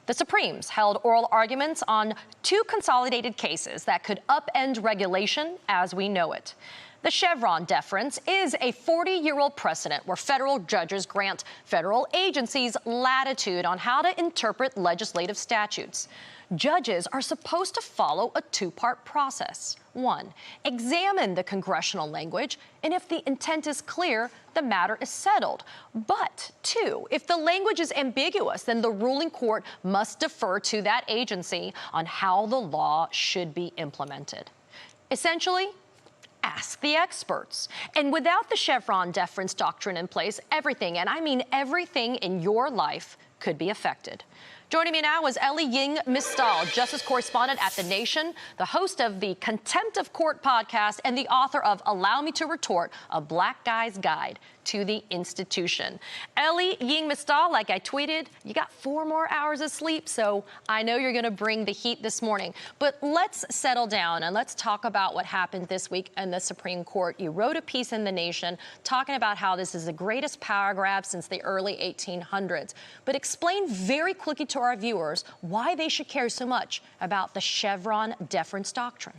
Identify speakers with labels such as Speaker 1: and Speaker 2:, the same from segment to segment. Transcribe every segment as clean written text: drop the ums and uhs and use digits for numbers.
Speaker 1: The Supremes held oral arguments on two consolidated cases that could upend regulation as we know it. The Chevron deference is a 40-year-old precedent where federal judges grant federal agencies latitude on how to interpret legislative statutes. Judges are supposed to follow a two-part process. One, examine the congressional language, and if the intent is clear, the matter is settled. But two, if the language is ambiguous, then the ruling court must defer to that agency on how the law should be implemented. Essentially, ask the experts. And without the Chevron deference doctrine in place, everything, and I mean everything in your life, could be affected. Joining me now is Elie Ying Mystal, justice correspondent at The Nation, the host of the Contempt of Court podcast, and the author of Allow Me to Retort, A Black Guy's Guide to the Institution. Elie Ying Mystal, like I tweeted, you got 4 more hours of sleep, so I know you're going to bring the heat this morning. But let's settle down and let's talk about what happened this week in the Supreme Court. You wrote a piece in The Nation talking about how this is the greatest power grab since the early 1800s. But explain very quickly to our viewers why they should care so much about the Chevron deference doctrine.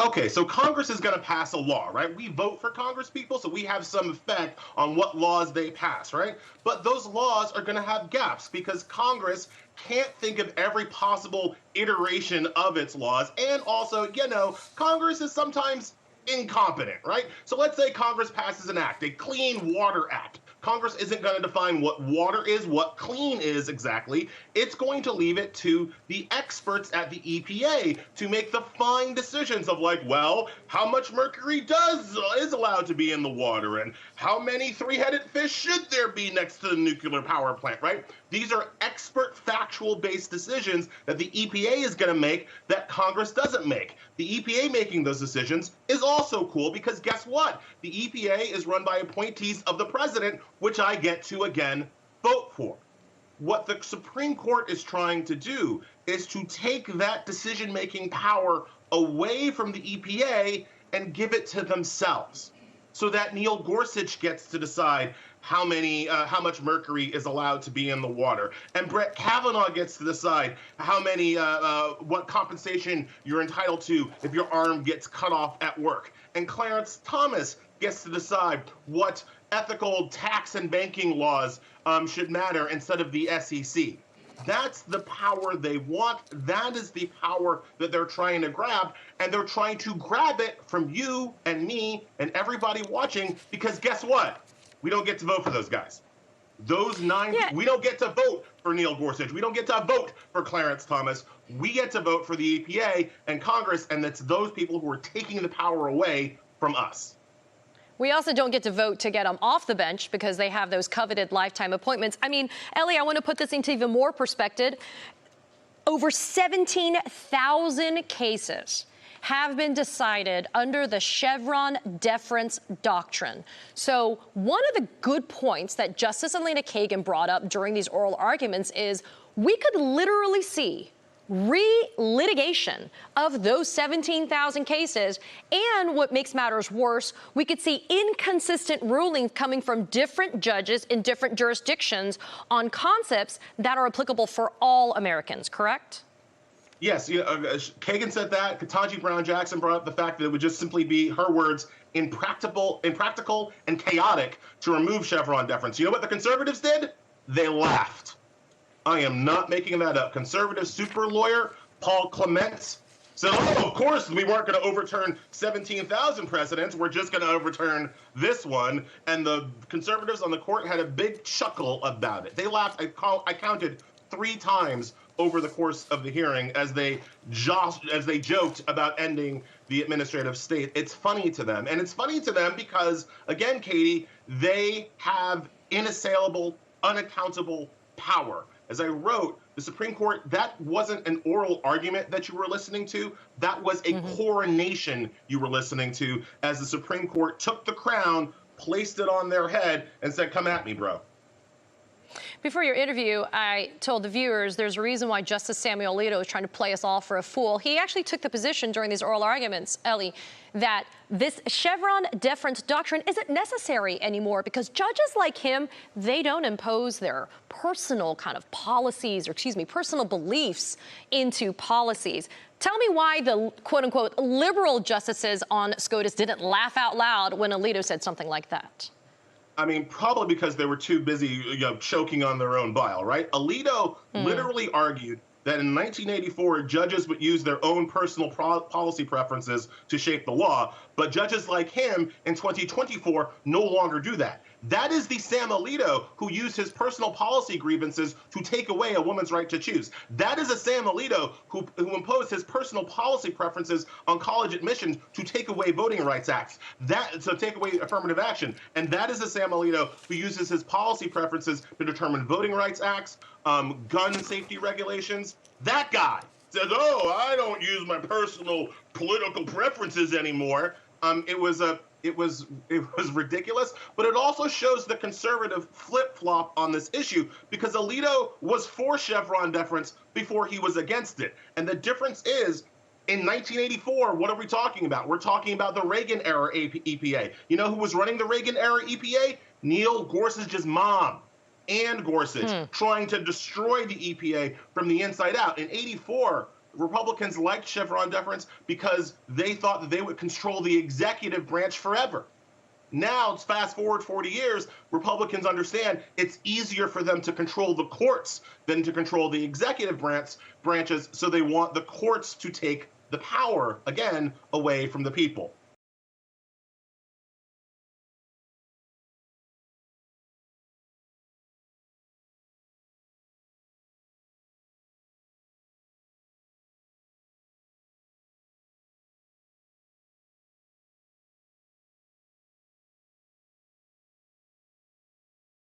Speaker 2: Okay, so Congress is going to pass a law, right? We vote for Congress people, so we have some effect on what laws they pass, right? But those laws are going to have gaps because Congress can't think of every possible iteration of its laws. And also, Congress is sometimes incompetent, right? So let's say Congress passes an act, a Clean Water Act. Congress isn't going to define what water is, what clean is exactly. It's going to leave it to the experts at the EPA to make the fine decisions of how much mercury is allowed to be in the water and how many three-headed fish should there be next to the nuclear power plant, right? These are expert factual-based decisions that the EPA is going to make that Congress doesn't make. The EPA making those decisions is also cool because guess what? The EPA is run by appointees of the president, which I get to, again, vote for. What the Supreme Court is trying to do is to take that decision-making power away from the EPA and give it to themselves so that Neil Gorsuch gets to decide how much mercury is allowed to be in the water. And Brett Kavanaugh gets to decide what compensation you're entitled to if your arm gets cut off at work. And Clarence Thomas gets to decide what ethical tax and banking laws should matter instead of the SEC. That's the power they want. That is the power that they're trying to grab. And they're trying to grab it from you and me and everybody watching because guess what? We don't get to vote for those guys. Those 9, we don't get to vote for Neil Gorsuch. We don't get to vote for Clarence Thomas. We get to vote for the EPA and Congress, and it's those people who are taking the power away from us.
Speaker 1: We also don't get to vote to get them off the bench because they have those coveted lifetime appointments. I mean, Elie, I want to put this into even more perspective. Over 17,000 cases have been decided under the Chevron deference doctrine. So one of the good points that Justice Elena Kagan brought up during these oral arguments is we could literally see re-litigation of those 17,000 cases. And what makes matters worse, we could see inconsistent rulings coming from different judges in different jurisdictions on concepts that are applicable for all Americans, correct?
Speaker 2: Yes, Kagan said that. Ketanji Brown Jackson brought up the fact that it would just simply be, her words, impractical and chaotic to remove Chevron deference. You know what the conservatives did? They laughed. I am not making that up. Conservative super lawyer Paul Clements said, of course we weren't going to overturn 17,000 precedents. We're just going to overturn this one. And the conservatives on the court had a big chuckle about it. They laughed. I counted 3 times over the course of the hearing as they joked about ending the administrative state. It's funny to them. And it's funny to them because, again, Katie, they have inassailable, unaccountable power. As I wrote, the Supreme Court, that wasn't an oral argument that you were listening to. That was a coronation you were listening to as the Supreme Court took the crown, placed it on their head, and said, come at me, bro.
Speaker 1: Before your interview, I told the viewers there's a reason why Justice Samuel Alito is trying to play us all for a fool. He actually took the position during these oral arguments, Ellie, that this Chevron deference doctrine isn't necessary anymore because judges like him, they don't impose their personal kind of policies, or excuse me, personal beliefs into policies. Tell me why the quote-unquote liberal justices on SCOTUS didn't laugh out loud when Alito said something like that.
Speaker 2: I mean, probably because they were too busy, choking on their own bile, right? Alito literally argued that in 1984, judges would use their own personal policy preferences to shape the law, but judges like him in 2024 no longer do that. That is the Sam Alito who used his personal policy grievances to take away a woman's right to choose. That is a Sam Alito who imposed his personal policy preferences on college admissions to take away voting rights acts, to take away affirmative action. And that is a Sam Alito who uses his policy preferences to determine voting rights acts, gun safety regulations. That guy says, oh, I don't use my personal political preferences anymore. It was ridiculous, but it also shows the conservative flip-flop on this issue because Alito was for Chevron deference before he was against it. And the difference is, in 1984, what are we talking about? We're talking about the Reagan-era EPA. You know who was running the Reagan-era EPA? Neil Gorsuch's mom, Ann Gorsuch, trying to destroy the EPA from the inside out. In 84, Republicans liked Chevron deference because they thought that they would control the executive branch forever. Now, fast forward 40 years, Republicans understand it's easier for them to control the courts than to control the executive branches, so they want the courts to take the power, again, away from the people.